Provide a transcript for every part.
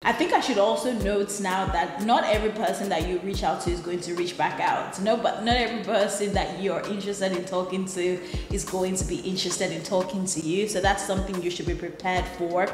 I think I should also note now that not every person that you reach out to is going to reach back out. No, but not every person that you're interested in talking to is going to be interested in talking to you. So that's something you should be prepared for.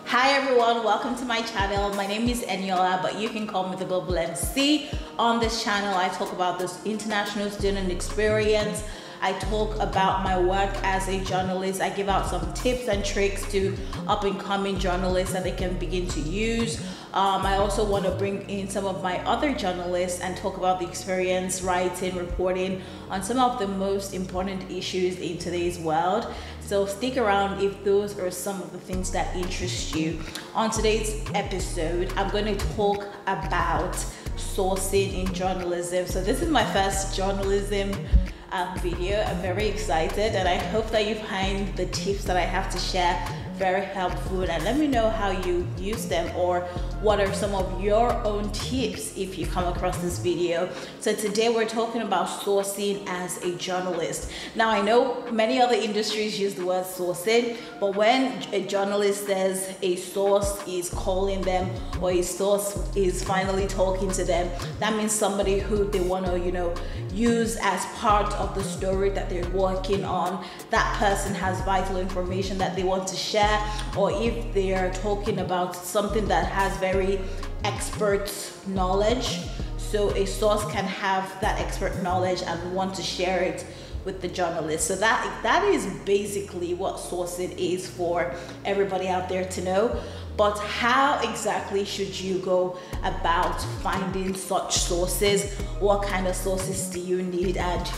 Hi everyone, welcome to my channel. My name is Eniola, but you can call me the Global MC. On this channel, I talk about this international student experience. I talk about my work as a journalist. I give out some tips and tricks to up-and-coming journalists that they can begin to use. I also want to bring in some of my other journalists and talk about the experience writing, reporting on some of the most important issues in today's world. So stick around if those are some of the things that interest you. On today's episode, I'm going to talk about sourcing in journalism. So this is my first journalism video. I'm very excited and I hope that you find the tips that I have to share very helpful, and let me know how you use them or what are some of your own tips if you come across this video. So today we're talking about sourcing as a journalist. Now I know many other industries use the word sourcing, but when a journalist says a source is calling them or a source is finally talking to them, that means somebody who they want to use as part of the story that they're working on. That person has vital information that they want to share, or if they are talking about something that has very expert knowledge, so a source can have that expert knowledge and want to share it with the journalist. So that is basically what sourcing is for everybody out there to know. But how exactly should you go about finding such sources? What kind of sources do you need? And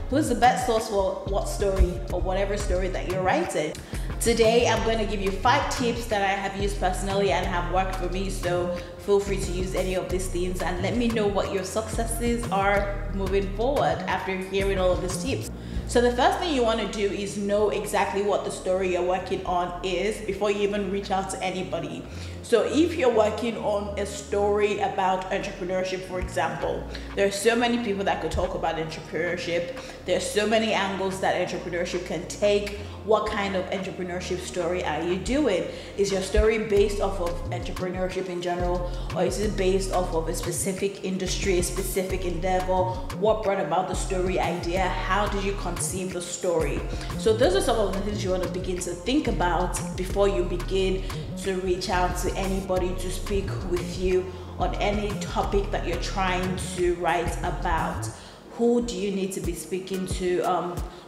who's the best source for what story or whatever story that you're writing? Today, I'm going to give you 5 tips that I have used personally and have worked for me. So feel free to use any of these things and let me know what your successes are moving forward after hearing all of these tips. So the first thing you want to do is know exactly what the story you're working on is before you even reach out to anybody. So if you're working on a story about entrepreneurship, for example, there are so many people that could talk about entrepreneurship. There's so many angles that entrepreneurship can take. What kind of entrepreneurship story are you doing? Is your story based off of entrepreneurship in general, or is it based off of a specific industry, a specific endeavor? What brought about the story idea? How did you conceive the story? So those are some of the things you want to begin to think about before you begin to reach out to anybody to speak with you on any topic that you're trying to write about. Who do you need to be speaking to?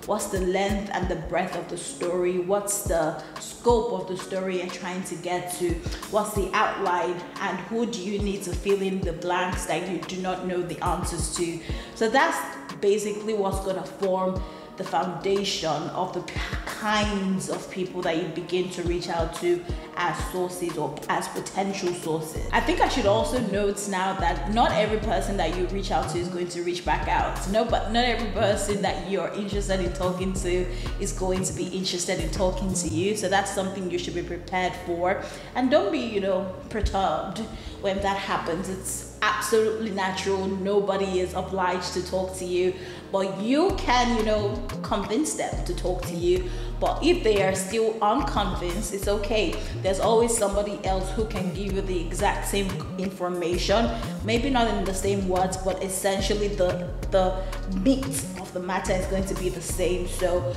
What's the length and the breadth of the story? What's the scope of the story you're trying to get to? What's the outline? And who do you need to fill in the blanks that you do not know the answers to? So that's basically what's going to form the foundation of the kinds of people that you begin to reach out to as sources or as potential sources. I think I should also note now that not every person that you reach out to is going to reach back out. No, but not every person that you're interested in talking to is going to be interested in talking to you. So that's something you should be prepared for. And don't be, perturbed when that happens. It's absolutely natural. Nobody is obliged to talk to you, but you can, convince them to talk to you. But if they are still unconvinced, it's okay. There's always somebody else who can give you the exact same information, maybe not in the same words, but essentially the meat of the matter is going to be the same. So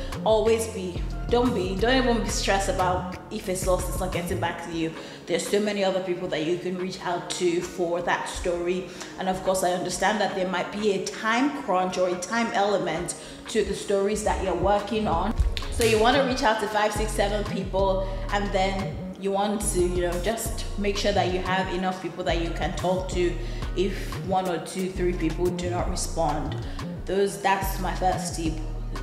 don't even be stressed about if a source is not getting back to you. There's so many other people that you can reach out to for that story. And of course, I understand that there might be a time crunch or a time element to the stories that you're working on. So you want to reach out to 5, 6, 7 people, and then you want to, just make sure that you have enough people that you can talk to if 1 or 2, 3 people do not respond. That's my first tip.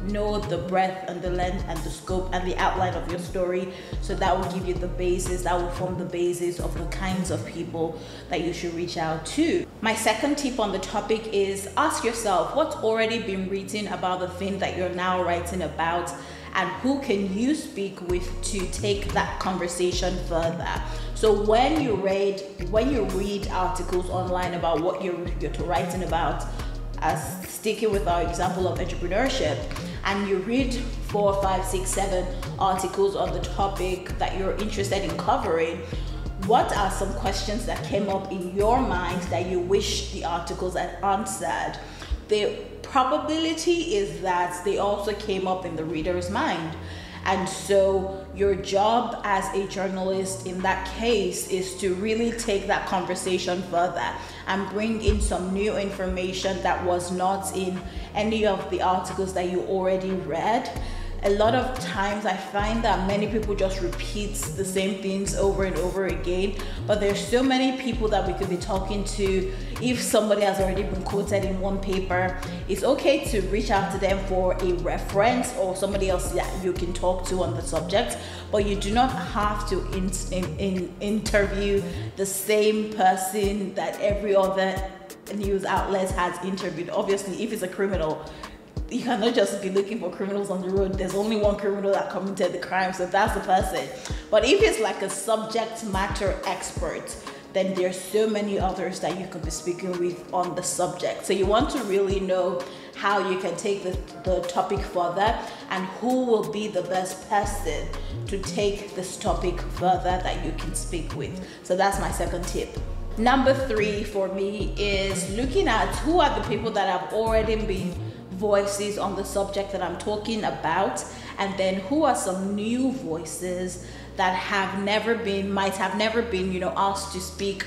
Know the breadth and the length and the scope and the outline of your story, so that will give you the basis, that will form the basis of the kinds of people that you should reach out to. My second tip on the topic is ask yourself what's already been written about the thing that you're now writing about, and who can you speak with to take that conversation further. So when you read articles online about what you're writing about, as sticking with our example of entrepreneurship, and you read 4, 5, 6, 7 articles on the topic that you're interested in covering, what are some questions that came up in your mind that you wish the articles had answered? The probability is that they also came up in the reader's mind. And so your job as a journalist in that case is to really take that conversation further and bring in some new information that was not in any of the articles that you already read. A lot of times I find that many people just repeat the same things over and over again, but there's so many people that we could be talking to. If somebody has already been quoted in one paper, it's okay to reach out to them for a reference or somebody else that you can talk to on the subject, but you do not have to interview the same person that every other news outlet has interviewed. Obviously, if it's a criminal, you cannot just be looking for criminals on the road. There's only one criminal that committed the crime, so that's the person. But if it's like a subject matter expert, then there's so many others that you could be speaking with on the subject. So you want to really know how you can take the topic further and who will be the best person to take this topic further that you can speak with. So that's my second tip. Number 3 for me is looking at who are the people that have already been voices on the subject that I'm talking about, and then who are some new voices that might have never been asked to speak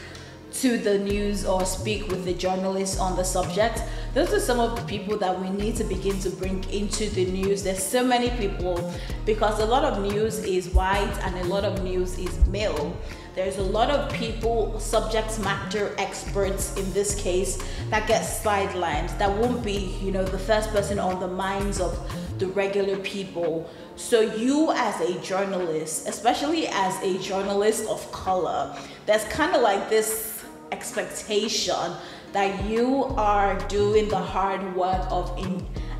to the news or speak with the journalists on the subject. Those are some of the people that we need to begin to bring into the news. There's so many people, because a lot of news is white and a lot of news is male. There's a lot of people, subject matter experts in this case, that get sidelined, that won't be, the first person on the minds of the regular people. So you as a journalist, especially as a journalist of color, there's kind of like this expectation that you are doing the hard work of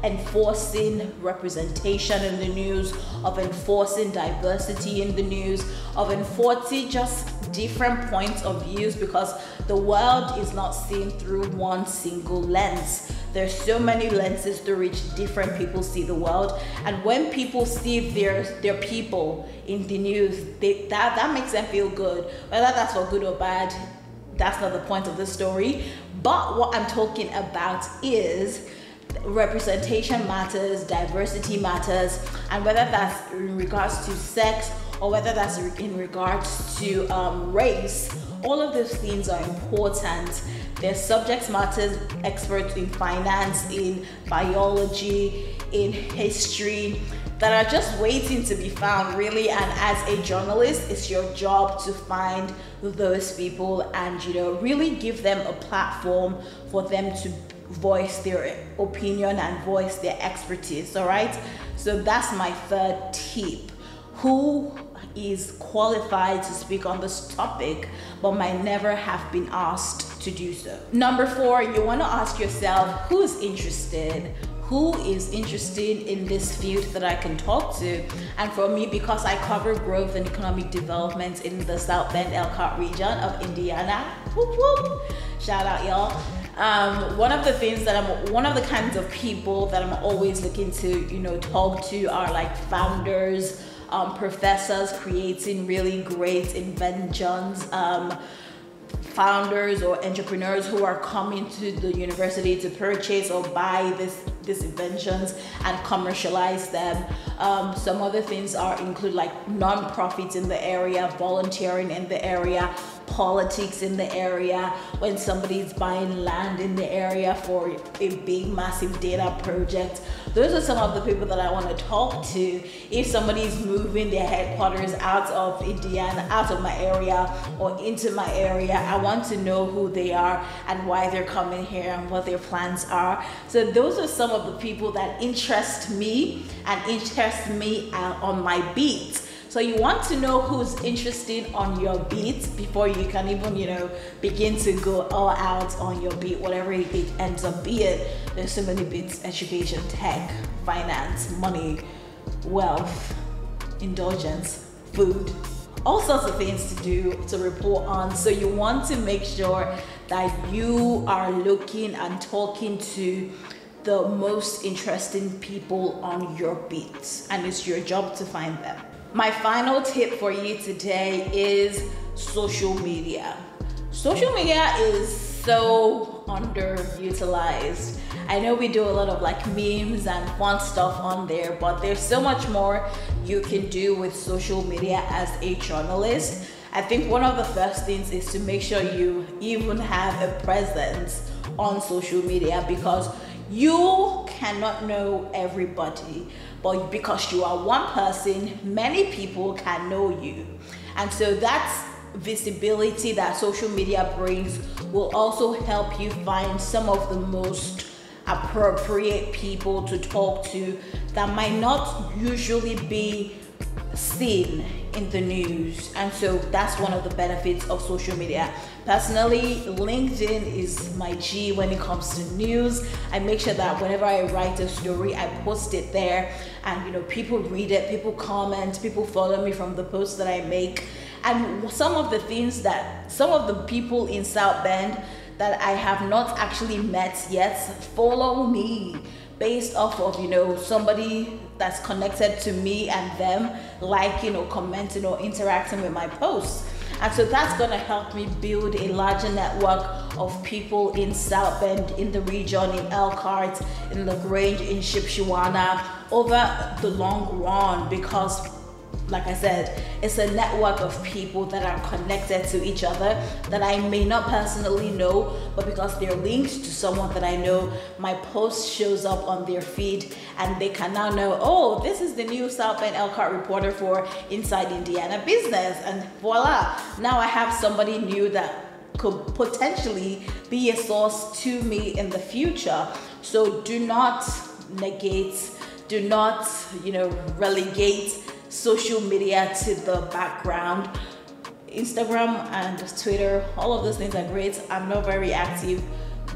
enforcing representation in the news, of enforcing diversity in the news, of enforcing just different points of views, because the world is not seen through one single lens. There's so many lenses through which different people see the world, and when people see their people in the news, that makes them feel good. Whether that's for good or bad, that's not the point of the story. But what I'm talking about is representation matters, diversity matters, and whether that's in regards to sex or whether that's in regards to race, all of those things are important. There's subject matters experts in finance, in biology, in history, that are just waiting to be found, really. And as a journalist, it's your job to find those people and really give them a platform for them to voice their opinion and voice their expertise. All right, so that's my third tip. Who is qualified to speak on this topic but might never have been asked to do so? Number 4, you want to ask yourself, who's interested? Who is interested in this field that I can talk to? And for me, because I cover growth and economic development in the South Bend Elkhart region of Indiana, whoop, whoop. Shout out, y'all. One of the kinds of people that I'm always looking to, talk to are like founders, professors creating really great inventions, founders or entrepreneurs who are coming to the university to purchase or buy these inventions and commercialize them. Some other things include like non-profits in the area, volunteering in the area, politics in the area, when somebody's buying land in the area for a big massive data project. Those are some of the people that I want to talk to. If somebody's moving their headquarters out of Indiana, out of my area or into my area, I want to know who they are and why they're coming here and what their plans are. So those are some of the people that interest me on my beat. So you want to know who's interested on your beat before you can even, begin to go all out on your beat, whatever it ends up being. There's so many beats: education, tech, finance, money, wealth, indulgence, food, all sorts of things to report on. So you want to make sure that you are looking and talking to the most interesting people on your beat, and it's your job to find them. My final tip for you today is social media. Social media is so underutilized. I know we do a lot of like memes and fun stuff on there, but there's so much more you can do with social media as a journalist. I think one of the first things is to make sure you even have a presence on social media, because you cannot know everybody, but because you are one person, many people can know you. And so that's visibility that social media brings will also help you find some of the most appropriate people to talk to that might not usually be seen in the news. And so that's one of the benefits of social media. Personally, LinkedIn is my G when it comes to news. I make sure that whenever I write a story, I post it there, and people read it, people comment, people follow me from the posts that I make. And some of the people in South Bend that I have not actually met yet follow me based off of somebody that's connected to me and them, commenting or interacting with my posts. And so that's going to help me build a larger network of people in South Bend, in the region, in Elkhart, in LaGrange, in Shipshewana over the long run, because like I said, it's a network of people that are connected to each other that I may not personally know, but because they're linked to someone that I know, my post shows up on their feed and they can now know, oh, this is the new South Bend Elkhart reporter for Inside Indiana Business. And voila, now I have somebody new that could potentially be a source to me in the future. So do not negate, do not, relegate social media to the background. Instagram and Twitter, all of those things are great. I'm not very active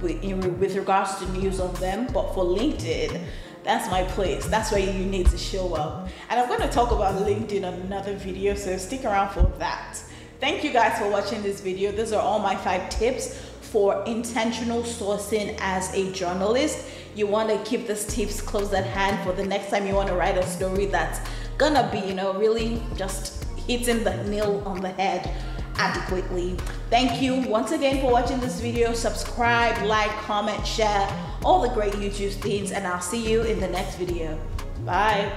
with regards to news on them, but for LinkedIn, that's my place. That's where you need to show up. And I'm going to talk about LinkedIn on another video, so stick around for that. Thank you guys for watching this video. These are all my 5 tips for intentional sourcing as a journalist. You want to keep these tips close at hand for the next time you want to write a story that's gonna be, really just hitting the nail on the head adequately. Thank you once again for watching this video. Subscribe, like, comment, share, all the great YouTube things, and I'll see you in the next video. Bye.